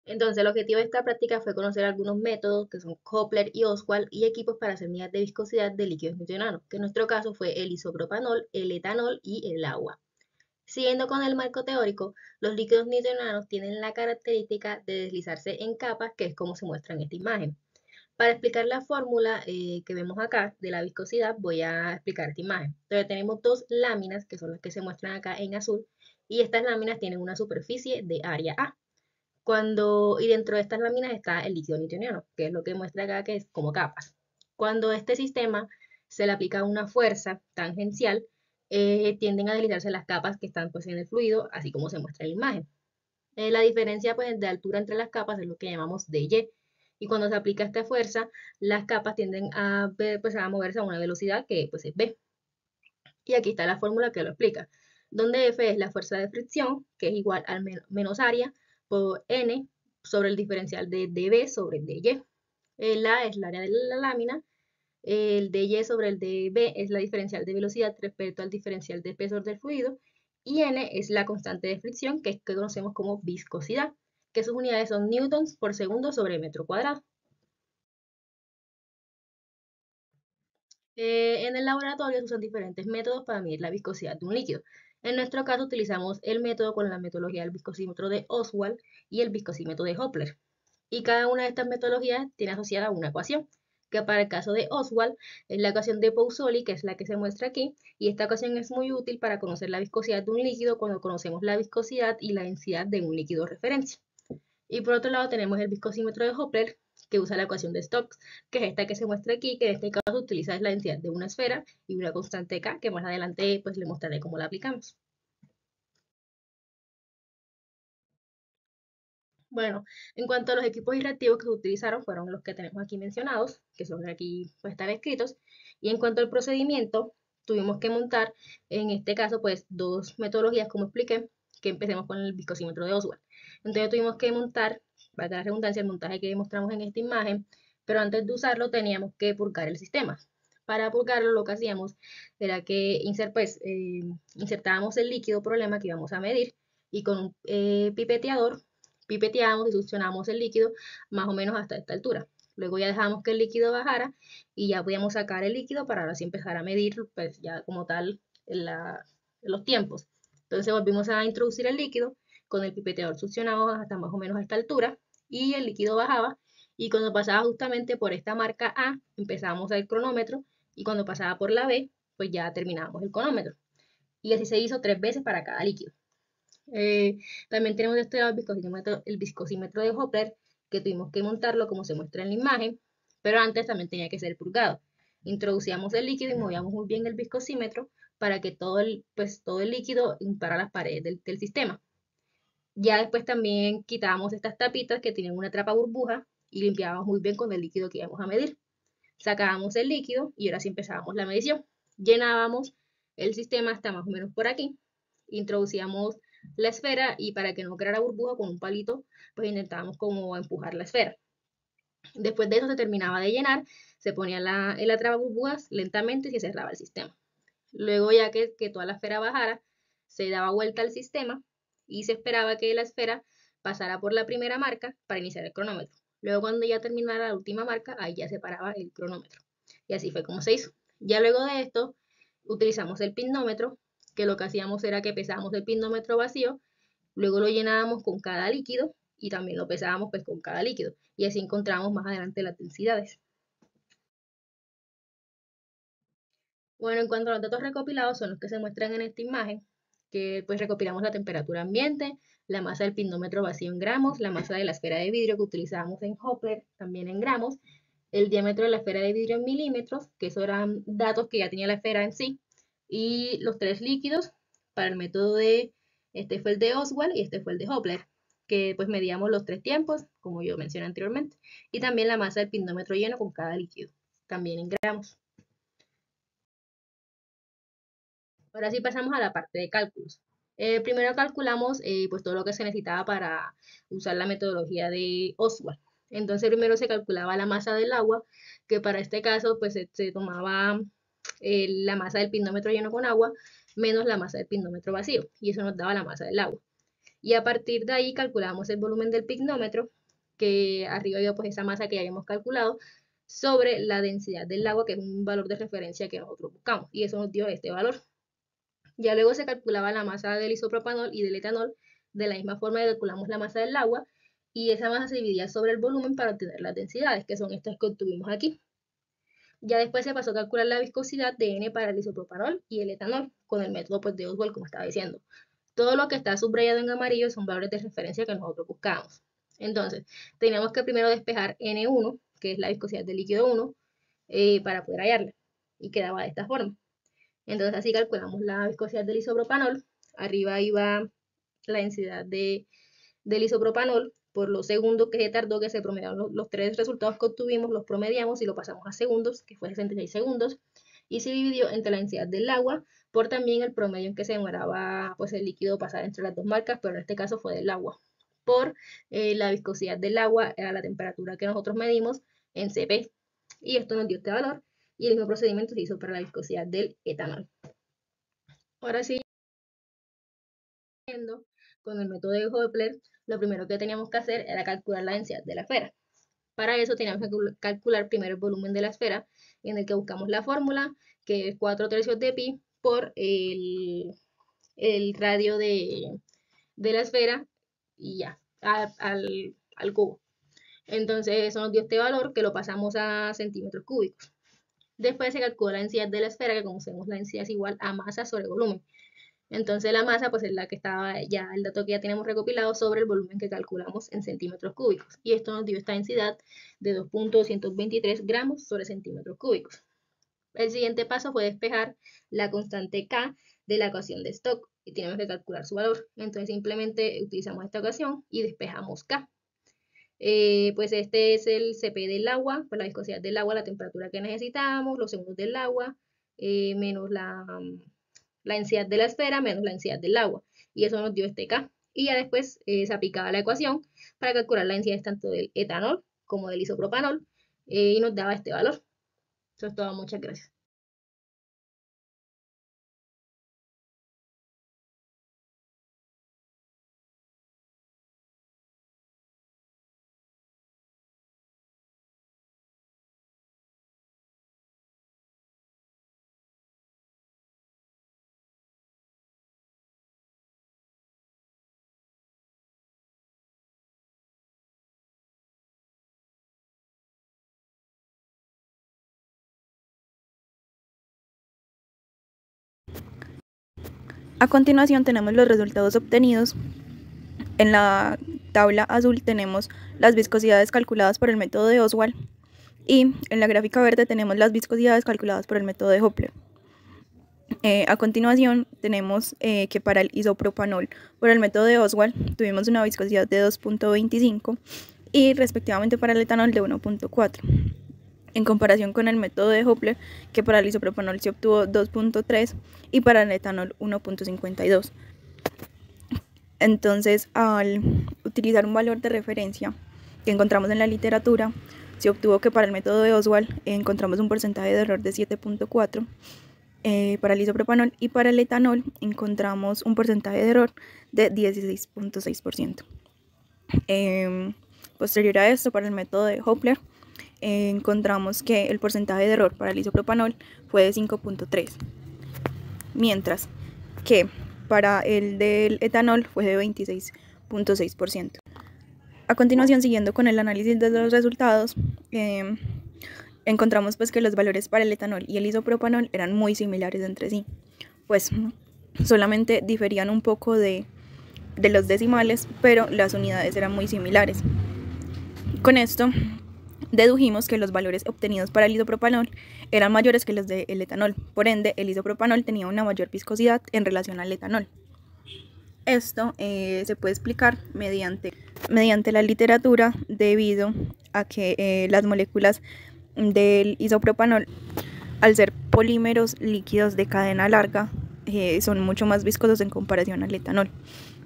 Entonces, el objetivo de esta práctica fue conocer algunos métodos que son Hopler y Oswald y equipos para hacer medidas de viscosidad de líquidos nitrogenados, que en nuestro caso fue el isopropanol, el etanol y el agua. Siguiendo con el marco teórico, los líquidos nitrogenados tienen la característica de deslizarse en capas, que es como se muestra en esta imagen. Para explicar la fórmula que vemos acá de la viscosidad, voy a explicar esta imagen. Entonces tenemos dos láminas, que son las que se muestran acá en azul, y estas láminas tienen una superficie de área A. Y dentro de estas láminas está el líquido newtoniano, que es lo que muestra acá que es como capas. Cuando este sistema se le aplica una fuerza tangencial, tienden a deslizarse las capas que están pues en el fluido, así como se muestra en la imagen. La diferencia pues de altura entre las capas es lo que llamamos dy. Y cuando se aplica esta fuerza, las capas tienden pues, a moverse a una velocidad que pues es v. Y aquí está la fórmula que lo explica, donde F es la fuerza de fricción, que es igual al menos área por N sobre el diferencial de dB sobre dy. El A es el área de la lámina, el dy sobre el dB es la diferencial de velocidad respecto al diferencial de espesor del fluido, y N es la constante de fricción, que conocemos como viscosidad, que sus unidades son newtons por segundo sobre metro cuadrado. En el laboratorio se usan diferentes métodos para medir la viscosidad de un líquido. En nuestro caso utilizamos el método con la metodología del viscosímetro de Oswald y el viscosímetro de Hopler. Y cada una de estas metodologías tiene asociada una ecuación, que para el caso de Oswald es la ecuación de Poiseuille, que es la que se muestra aquí, y esta ecuación es muy útil para conocer la viscosidad de un líquido cuando conocemos la viscosidad y la densidad de un líquido referencia. Y por otro lado tenemos el viscosímetro de Hopler, que usa la ecuación de Stokes, que es esta que se muestra aquí, que en este caso utiliza la densidad de una esfera y una constante K, que más adelante pues le mostraré cómo la aplicamos. Bueno, en cuanto a los equipos reactivos que se utilizaron, fueron los que tenemos aquí mencionados, que son aquí pues están escritos. Y en cuanto al procedimiento, tuvimos que montar, en este caso, pues dos metodologías, como expliqué, que empecemos con el viscosímetro de Oswald. Entonces tuvimos que montar, para la redundancia, el montaje que mostramos en esta imagen, pero antes de usarlo teníamos que purgar el sistema. Para purgarlo lo que hacíamos era que insertábamos el líquido problema que íbamos a medir y con un pipeteador pipeteamos y succionamos el líquido más o menos hasta esta altura. Luego ya dejamos que el líquido bajara y ya podíamos sacar el líquido para ahora sí empezar a medir pues ya como tal los tiempos. Entonces volvimos a introducir el líquido, con el pipeteador succionamos hasta más o menos a esta altura y el líquido bajaba y cuando pasaba justamente por esta marca A empezamos el cronómetro y cuando pasaba por la B pues ya terminábamos el cronómetro. Y así se hizo 3 veces para cada líquido. Eh, También tenemos de este lado el viscosímetro de Hopler, que tuvimos que montarlo como se muestra en la imagen, pero antes también tenía que ser purgado. Introducíamos el líquido y movíamos muy bien el viscosímetro para que todo el líquido untara las paredes del sistema. Ya después también quitábamos estas tapitas que tienen una trapa burbuja y limpiábamos muy bien con el líquido que íbamos a medir. Sacábamos el líquido y ahora sí empezábamos la medición. Llenábamos el sistema hasta más o menos por aquí, introducíamos la esfera y para que no creara burbuja con un palito, pues intentábamos como empujar la esfera. Después de eso se terminaba de llenar, se ponía el atrapa burbujas lentamente y se cerraba el sistema. Luego ya que toda la esfera bajara, se daba vuelta al sistema y se esperaba que la esfera pasara por la primera marca para iniciar el cronómetro. Luego cuando ya terminara la última marca, ahí ya se paraba el cronómetro. Y así fue como se hizo. Ya luego de esto, utilizamos el pinómetro, que lo que hacíamos era que pesábamos el pinómetro vacío, luego lo llenábamos con cada líquido y también lo pesábamos pues con cada líquido. Y así encontramos más adelante las densidades. Bueno, en cuanto a los datos recopilados, son los que se muestran en esta imagen, que pues recopilamos la temperatura ambiente, la masa del pinómetro vacío en gramos, la masa de la esfera de vidrio que utilizamos en Hopler también en gramos, el diámetro de la esfera de vidrio en milímetros, que esos eran datos que ya tenía la esfera en sí, y los tres líquidos para el método este fue el de Oswald y este fue el de Hopler, que pues medíamos los tres tiempos, como yo mencioné anteriormente, y también la masa del pinómetro lleno con cada líquido, también en gramos. Ahora sí pasamos a la parte de cálculos. Primero calculamos pues todo lo que se necesitaba para usar la metodología de Oswald. Entonces primero se calculaba la masa del agua, que para este caso pues se tomaba la masa del pinómetro lleno con agua menos la masa del pinómetro vacío, y eso nos daba la masa del agua. Y a partir de ahí calculamos el volumen del pignómetro, que arriba iba pues esa masa que ya habíamos calculado, sobre la densidad del agua, que es un valor de referencia que nosotros buscamos, y eso nos dio este valor. Ya luego se calculaba la masa del isopropanol y del etanol, de la misma forma que calculamos la masa del agua, y esa masa se dividía sobre el volumen para obtener las densidades, que son estas que obtuvimos aquí. Ya después se pasó a calcular la viscosidad de N para el isopropanol y el etanol, con el método pues, de Oswald, como estaba diciendo. Todo lo que está subrayado en amarillo son valores de referencia que nosotros buscamos. Entonces, teníamos que primero despejar N1, que es la viscosidad del líquido 1, para poder hallarla. Y quedaba de esta forma. Entonces, así calculamos la viscosidad del isopropanol. Arriba iba la densidad del isopropanol por los segundos que se tardó, que se promediaron los tres resultados que obtuvimos, los promediamos y lo pasamos a segundos, que fue 66 segundos, y se dividió entre la densidad del agua por también el promedio en que se demoraba pues, el líquido pasar entre las dos marcas, pero en este caso fue del agua, por la viscosidad del agua a la temperatura que nosotros medimos en CP. Y esto nos dio este valor, y el mismo procedimiento se hizo para la viscosidad del etanol. Ahora sí, con el método de Doppler, lo primero que teníamos que hacer era calcular la densidad de la esfera. Para eso teníamos que calcular primero el volumen de la esfera, en el que buscamos la fórmula, que es 4/3 de pi por el radio de la esfera, y ya, al cubo. Entonces eso nos dio este valor, que lo pasamos a centímetros cúbicos. Después se calcula la densidad de la esfera, que como sabemos la densidad es igual a masa sobre volumen. Entonces la masa pues es la que estaba ya, el dato que ya tenemos recopilado sobre el volumen que calculamos en centímetros cúbicos. Y esto nos dio esta densidad de 2.223 gramos sobre centímetros cúbicos. El siguiente paso fue despejar la constante K de la ecuación de Stokes y tenemos que calcular su valor. Entonces simplemente utilizamos esta ecuación y despejamos K. Pues este es el CP del agua, pues la viscosidad del agua, la temperatura que necesitamos, los segundos del agua, menos la densidad de la esfera menos la densidad del agua. Y eso nos dio este K. Y ya después se aplicaba la ecuación para calcular la densidad tanto del etanol como del isopropanol y nos daba este valor. Eso es todo, muchas gracias. A continuación tenemos los resultados obtenidos. En la tabla azul tenemos las viscosidades calculadas por el método de Oswald y en la gráfica verde tenemos las viscosidades calculadas por el método de Doppler. A continuación tenemos que para el isopropanol por el método de Oswald tuvimos una viscosidad de 2.25 y respectivamente para el etanol de 1.4. En comparación con el método de Doppler, que para el isopropanol se obtuvo 2.3 y para el etanol 1.52. Entonces, al utilizar un valor de referencia que encontramos en la literatura, se obtuvo que para el método de Oswald encontramos un porcentaje de error de 7.4 para el isopropanol y para el etanol encontramos un porcentaje de error de 16.6%. Posterior a esto, para el método de Doppler, encontramos que el porcentaje de error para el isopropanol fue de 5.3, mientras que para el del etanol fue de 26.6%. A continuación, siguiendo con el análisis de los resultados, encontramos pues que los valores para el etanol y el isopropanol eran muy similares entre sí, pues solamente diferían un poco de los decimales, pero las unidades eran muy similares. Con esto dedujimos que los valores obtenidos para el isopropanol eran mayores que los del etanol, por ende el isopropanol tenía una mayor viscosidad en relación al etanol. Esto se puede explicar mediante la literatura debido a que las moléculas del isopropanol, al ser polímeros líquidos de cadena larga, son mucho más viscosos en comparación al etanol.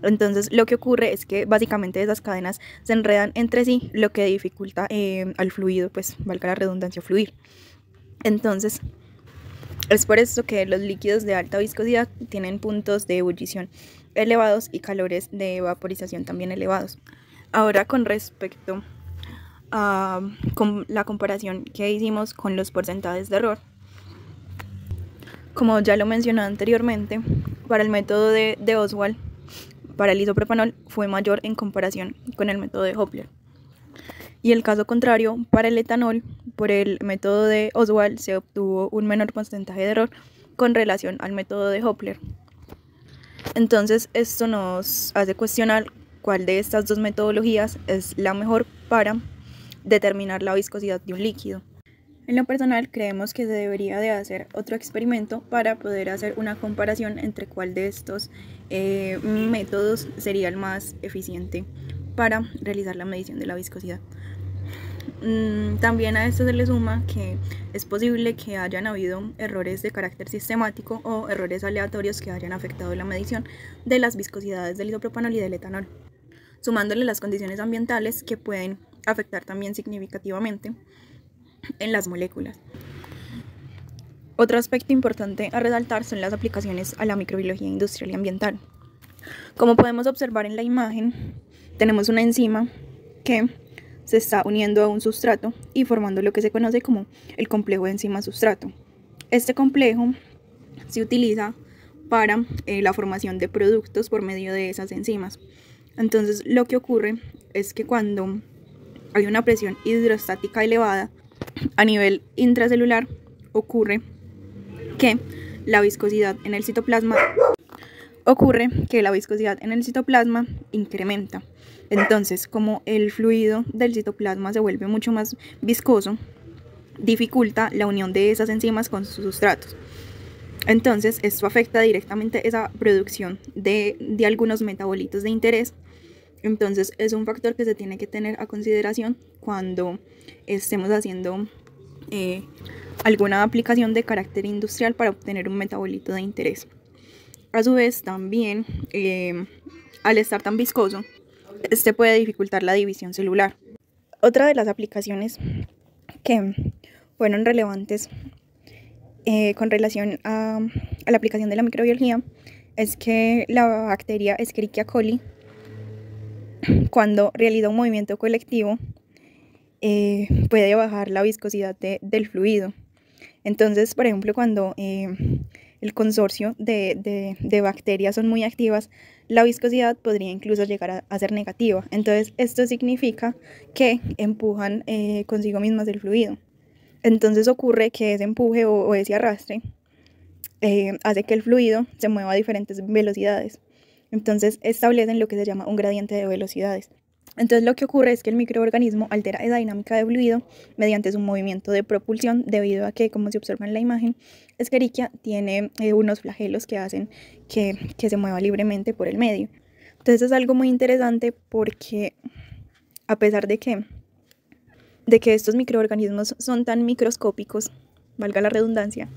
Entonces lo que ocurre es que básicamente esas cadenas se enredan entre sí, lo que dificulta al fluido, pues valga la redundancia, fluir. Entonces Es por esto que los líquidos de alta viscosidad tienen puntos de ebullición elevados y calores de vaporización también elevados. Ahora, con respecto a la comparación que hicimos con los porcentajes de error, como ya lo mencioné anteriormente, para el método de Oswald, para el isopropanol fue mayor en comparación con el método de Hopler. Y el caso contrario, para el etanol, por el método de Oswald se obtuvo un menor porcentaje de error con relación al método de Hopler. Entonces, esto nos hace cuestionar cuál de estas dos metodologías es la mejor para determinar la viscosidad de un líquido. En lo personal, creemos que se debería de hacer otro experimento para poder hacer una comparación entre cuál de estos métodos sería el más eficiente para realizar la medición de la viscosidad. También a esto se le suma que es posible que hayan habido errores de carácter sistemático o errores aleatorios que hayan afectado la medición de las viscosidades del isopropanol y del etanol, sumándole las condiciones ambientales que pueden afectar también significativamente en las moléculas. Otro aspecto importante a resaltar son las aplicaciones a la microbiología industrial y ambiental. Como podemos observar en la imagen, tenemos una enzima que se está uniendo a un sustrato y formando lo que se conoce como el complejo enzima-sustrato. Este complejo se utiliza para la formación de productos por medio de esas enzimas. Entonces, lo que ocurre es que cuando hay una presión hidrostática elevada a nivel intracelular, ocurre que la viscosidad en el citoplasma incrementa. Entonces, como el fluido del citoplasma se vuelve mucho más viscoso, dificulta la unión de esas enzimas con sus sustratos. Entonces, esto afecta directamente esa producción de algunos metabolitos de interés. Entonces, es un factor que se tiene que tener a consideración cuando estemos haciendo alguna aplicación de carácter industrial para obtener un metabolito de interés. A su vez, también, al estar tan viscoso, este puede dificultar la división celular. Otra de las aplicaciones que fueron relevantes con relación a la aplicación de la microbiología es que la bacteria Escherichia coli, cuando realiza un movimiento colectivo, puede bajar la viscosidad del fluido. Entonces, por ejemplo, cuando el consorcio de bacterias son muy activas, la viscosidad podría incluso llegar a ser negativa. Entonces, esto significa que empujan consigo mismas el fluido. Entonces ocurre que ese empuje o ese arrastre hace que el fluido se mueva a diferentes velocidades. Entonces establecen lo que se llama un gradiente de velocidades. Entonces lo que ocurre es que el microorganismo altera esa dinámica de fluido mediante su movimiento de propulsión, debido a que, como se observa en la imagen, Escherichia tiene unos flagelos que hacen que se mueva libremente por el medio. Entonces es algo muy interesante porque, a pesar de que estos microorganismos son tan microscópicos, valga la redundancia,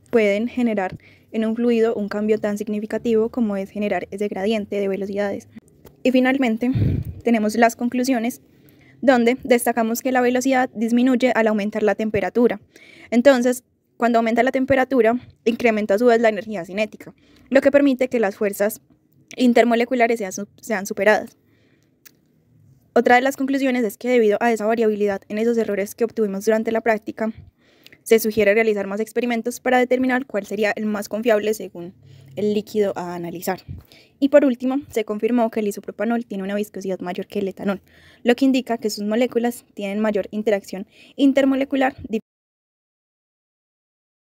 pueden generar en un fluido un cambio tan significativo como es generar ese gradiente de velocidades. Y finalmente tenemos las conclusiones, donde destacamos que la velocidad disminuye al aumentar la temperatura. Entonces, cuando aumenta la temperatura, incrementa a su vez la energía cinética, lo que permite que las fuerzas intermoleculares sean superadas. Otra de las conclusiones es que, debido a esa variabilidad en esos errores que obtuvimos durante la práctica, se sugiere realizar más experimentos para determinar cuál sería el más confiable según el líquido a analizar. Y por último, se confirmó que el isopropanol tiene una viscosidad mayor que el etanol, lo que indica que sus moléculas tienen mayor interacción intermolecular